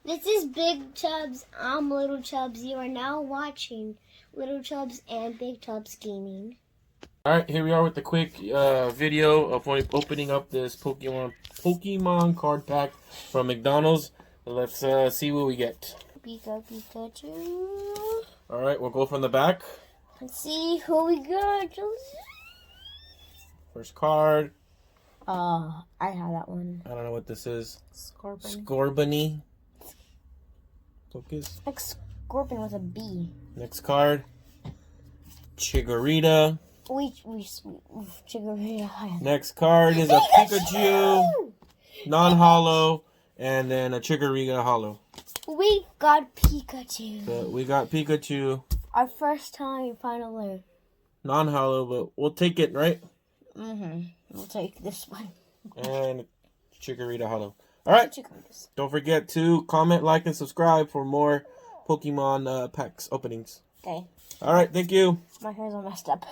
This is Big Chubs. I'm Little Chubs. You are now watching Little Chubs and Big Chubs Gaming. Alright, here we are with the quick video of opening up this Pokemon card pack from McDonald's. Let's see what we get. Pikachu. Alright, we'll go from the back. Let's see who we got. First card. I have that one. I don't know what this is. Scorpion. Focus. Like Scorpion with a B. Next card. Chikorita. Chikorita. Next card is a Pikachu. Non-holo. And then a Chikorita holo. We got Pikachu. So we got Pikachu. Our first time finally. Non-holo, but we'll take it, right? We'll take this one. And Chikorita holo. Alright. Don't forget to comment, like, and subscribe for more Pokemon packs openings. Okay. Alright, thank you. My hair's all messed up.